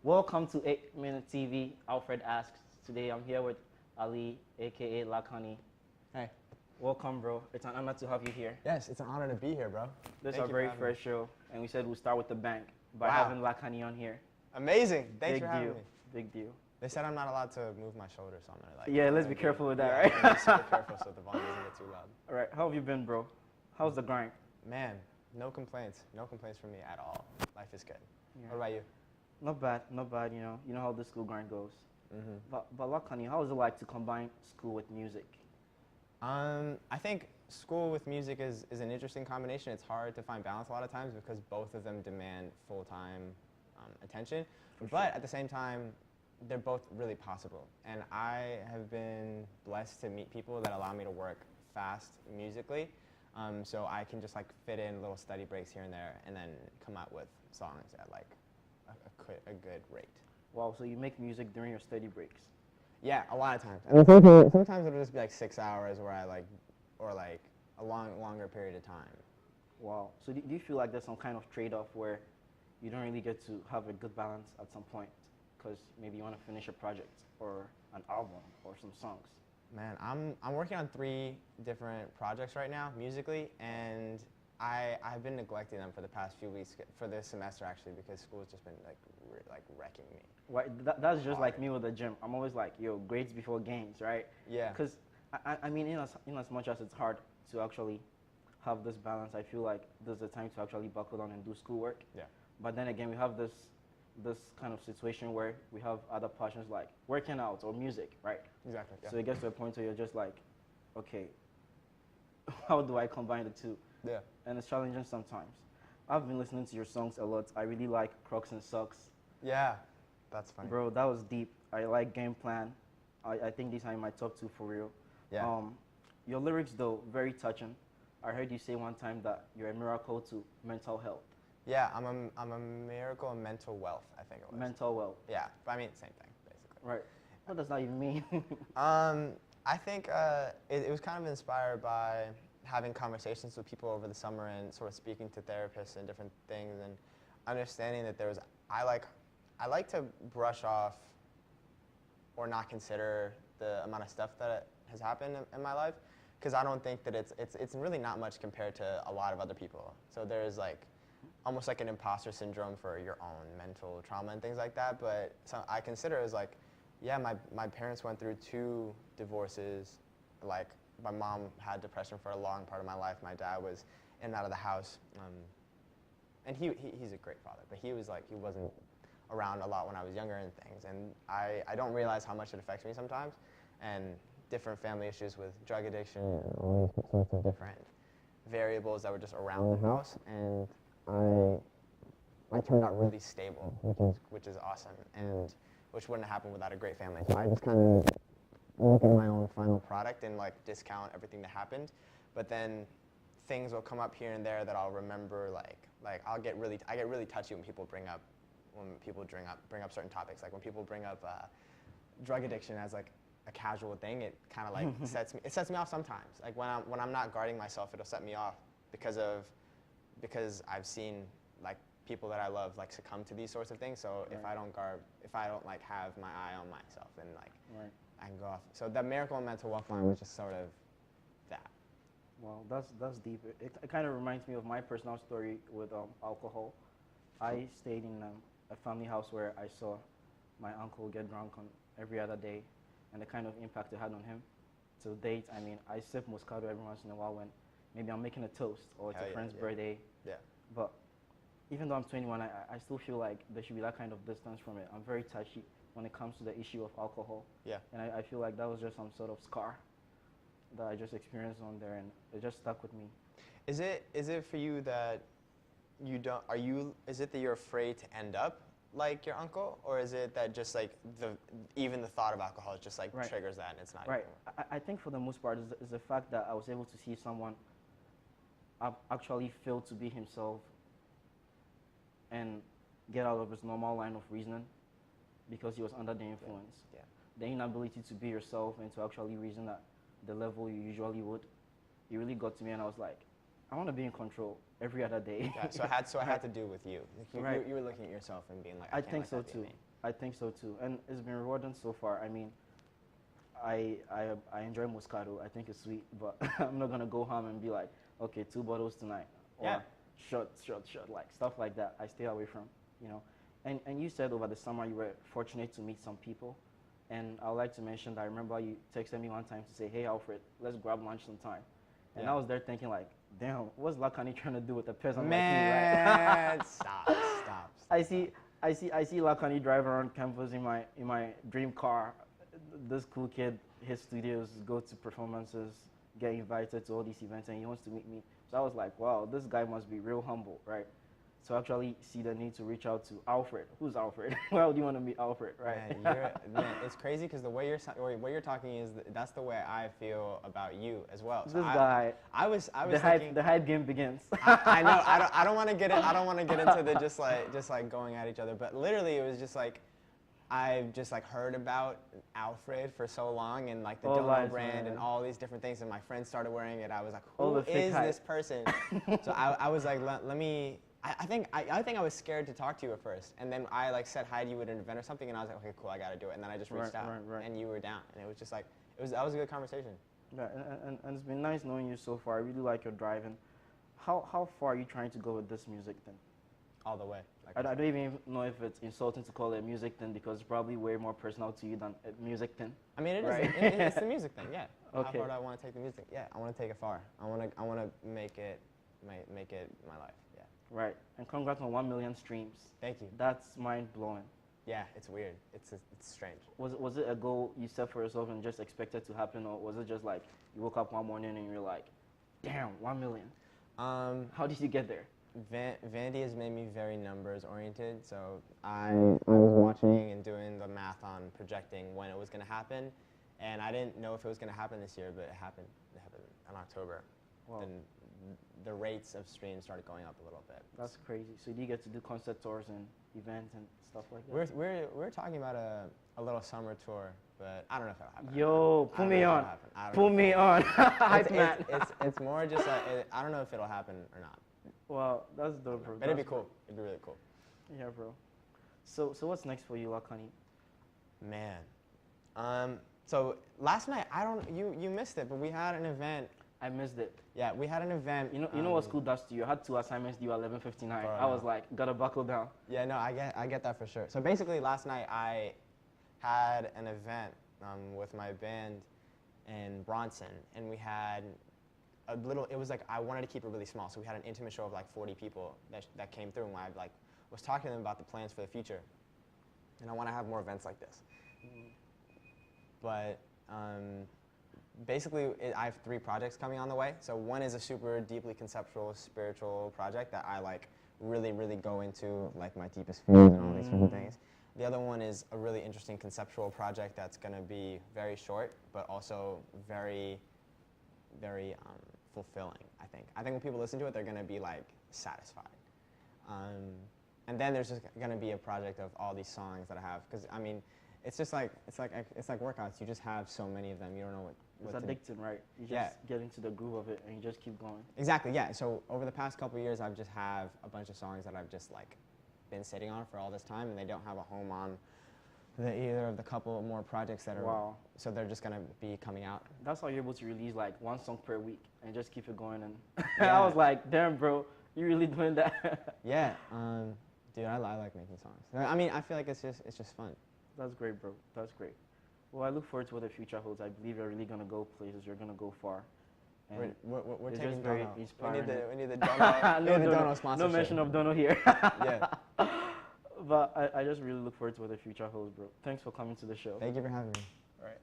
Welcome to 8 Minute TV. Alfred asks. Today I'm here with Ali, aka Lackhoney. Hey. Welcome, bro. It's an honor to have you here. Yes, it's an honor to be here, bro. This is Thank our you very for having me. first show, and we said we'll start with the bank by Wow. having Lackhoney on here. Amazing. Thanks Big for having deal. me. Big deal. They said I'm not allowed to move my shoulders, so I'm gonna like. Yeah, let's I'm be gonna careful with that, yeah, right? I'm gonna be super careful so the volume doesn't get too loud. All right, how have you been, bro? How's the grind? Man, no complaints. No complaints from me at all. Life is good. Yeah. What about you? Not bad, not bad. You know how the school grind goes. Mm-hmm. But Lackhoney, how is it like to combine school with music? I think school with music is an interesting combination. It's hard to find balance a lot of times because both of them demand full-time attention. But at the same time, they're both really possible. And I have been blessed to meet people that allow me to work fast musically. So I can just like fit in little study breaks here and there and then come out with songs at like a good rate. Wow, so you make music during your study breaks? Yeah, a lot of times. I mean, sometimes it'll just be like 6 hours where I like, or like a longer period of time. Wow. So do you feel like there's some kind of trade-off where you don't really get to have a good balance at some point because maybe you want to finish a project or an album or some songs? Man, I'm working on 3 different projects right now musically, and I've been neglecting them for the past few weeks, for this semester actually, because school's just been like wrecking me. Right, that's just like me with the gym. I'm always like, yo, grades before games, right? Yeah. Because I mean, in as much as it's hard to actually have this balance, I feel like there's a time to actually buckle down and do schoolwork. Yeah. But then again, we have this kind of situation where we have other passions like working out or music, right? Exactly. Yeah. So it gets to a point where you're just like, okay, how do I combine the two? Yeah. And it's challenging sometimes. I've been listening to your songs a lot. I really like Crocs and Socks. Yeah. That's funny. Bro, that was deep. I like Game Plan. I think these are in my top 2 for real. Yeah. Your lyrics though, very touching. I heard you say one time that you're a miracle to mental health. Yeah, I'm a miracle of mental wealth, I think it was. Mental wealth. Yeah, but I mean same thing basically. Right. What does that even mean? I think it was kind of inspired by having conversations with people over the summer and sort of speaking to therapists and different things and understanding that I like to brush off or not consider the amount of stuff that has happened in my life because I don't think that it's really not much compared to a lot of other people. So there's like almost like an imposter syndrome for your own mental trauma and things like that. But I consider it as like, yeah, my parents went through 2 divorces. Like my mom had depression for a long part of my life. My dad was in and out of the house. And he's a great father, but he wasn't around a lot when I was younger and things. And I don't realize how much it affects me sometimes. And different family issues with drug addiction and all these sorts of different variables that were just around the house. And I turned out really stable, which is awesome, and which wouldn't happen without a great family. So I just kind of look at my own final product and like discount everything that happened, but then things will come up here and there that I'll remember. Like I get really touchy when people bring up certain topics. Like when people bring up drug addiction as like a casual thing, it kind of like sets me off sometimes. Like when I'm not guarding myself, it'll set me off because I've seen like people that I love like succumb to these sorts of things. So right. if I don't like have my eye on myself, then like right. I can go off. So the miracle and mental wealth line was just sort of that. Well, that's deep. It kind of reminds me of my personal story with alcohol. I stayed in a family house where I saw my uncle get drunk on every other day, and the kind of impact it had on him. To date, I mean, I sip Moscato every once in a while when maybe I'm making a toast or it's a friend's birthday. Yeah. But even though I'm 21, I still feel like there should be that kind of distance from it. I'm very touchy when it comes to the issue of alcohol. Yeah. And I feel like that was just some sort of scar that I just experienced on there, and it just stuck with me. Is it for you that you don't, is it that you're afraid to end up like your uncle, or is it that just like even the thought of alcohol just like right. triggers that and it's not right? I think for the most part is the fact that I was able to see someone actually fail to be himself and get out of his normal line of reasoning because he was under the influence. Yeah. The inability to be yourself and to actually reason at the level you usually would, it really got to me, and I was like, I want to be in control every other day. Yeah, so I had to do with you. Like you were looking at yourself and being like, I can't think let so that be too. me. I think so too, and it's been rewarding so far. I mean, I enjoy Moscato. I think it's sweet, but I'm not gonna go home and be like, okay, 2 bottles tonight, or Yeah. shot, like stuff like that. I stay away from, you know. And you said over the summer you were fortunate to meet some people, and I would like to mention that I remember you texted me one time to say, hey Alfred, let's grab lunch sometime, and Yeah. I was there thinking like, damn, what's Lackhoney trying to do with a peasant Man, like me, right? stop. I see Lackhoney drive around campus in my dream car. This cool kid, his studios, go to performances, get invited to all these events, and he wants to meet me. So I was like, wow, this guy must be real humble, right? So actually see the need to reach out to Alfred. Who's Alfred? Why would you want to meet Alfred, right? Man, it's crazy because the way you're talking is that's the way I feel about you as well. So This guy, I was the thinking, hype game begins. I know. I don't want to get into the just like going at each other. But literally, it was just like I've just like heard about Alfred for so long and like the All Dono lies, brand man. and all these different things. And my friends started wearing it. I was like, All who the fake is hype. this person? So I was like, let me. I think I was scared to talk to you at first, and then I like said hi to you at an event or something, and I was like, okay, cool, I got to do it. And then I just reached out, Right. and you were down, and it was just like that was a good conversation. Yeah, and it's been nice knowing you so far. I really like your driving. How far are you trying to go with this music thing? All the way. Like I don't even know if it's insulting to call it a music thing because it's probably way more personal to you than a music thing. I mean, it is. Right. It's the music thing, yeah. Okay. How far do I want to take the music? Yeah, I want to take it far. I want to make it my life. Yeah. Right. And congrats on 1 million streams. Thank you. That's mind blowing. Yeah, it's weird. It's strange. Was it a goal you set for yourself and just expected to happen, or was it just like you woke up one morning and you're like, damn, 1 million? How did you get there? Vandy has made me very numbers oriented, so I was watching and doing the math on projecting when it was going to happen, and I didn't know if it was going to happen this year, but it happened. It happened in October. Wow. Then the rates of streams started going up a little bit. That's crazy. So do you get to do concert tours and events and stuff like that? We're talking about a little summer tour, but I don't know if it'll happen. Yo, put me on. Put me on. Hype man. It's more just like I don't know if it'll happen or not. Wow, that's dope, bro. But it'd be cool. It'd be really cool. Yeah, bro. So what's next for you, Lackhoney? Man, so last night you missed it, but we had an event. I missed it. Yeah, we had an event. You know what school does to you? I had 2 assignments due at 11:59. Bro, I was like, gotta buckle down. Yeah, no, I get that for sure. So basically, last night I had an event with my band in Bronson, and we had a little. It was like I wanted to keep it really small, so we had an intimate show of like 40 people that came through, and I like was talking to them about the plans for the future, and I want to have more events like this. But basically, I have 3 projects coming on the way. So one is a super deeply conceptual, spiritual project that I like really, really go into like my deepest feelings and all these different things. The other one is a really interesting conceptual project that's going to be very short, but also very, very fulfilling, I think. I think when people listen to it, they're going to be like satisfied. And then there's just going to be a project of all these songs that I have, because I mean, it's like workouts. You just have so many of them. You don't know what It's to do. addicting, right? You just get into the groove of it and you just keep going. Exactly, yeah. So over the past couple of years, I've just have a bunch of songs that I've just like been sitting on for all this time, and they don't have a home on either of the couple more projects that are. Wow. So they're just gonna be coming out. That's how you're able to release like 1 song per week and just keep it going. And Yeah. I was like, damn, bro, you really doing that? Yeah, dude, I like making songs. I mean, I feel like it's just fun. That's great, bro. That's great. Well, I look forward to what the future holds. I believe you're really gonna go places. You're gonna go far. And We're it's taking just very Dono. inspiring. We need the Dono. No Dono Dono, sponsorship. no mention of Dono here. Yeah. But I just really look forward to what the future holds, bro. Thanks for coming to the show. Thank you for having me. All right.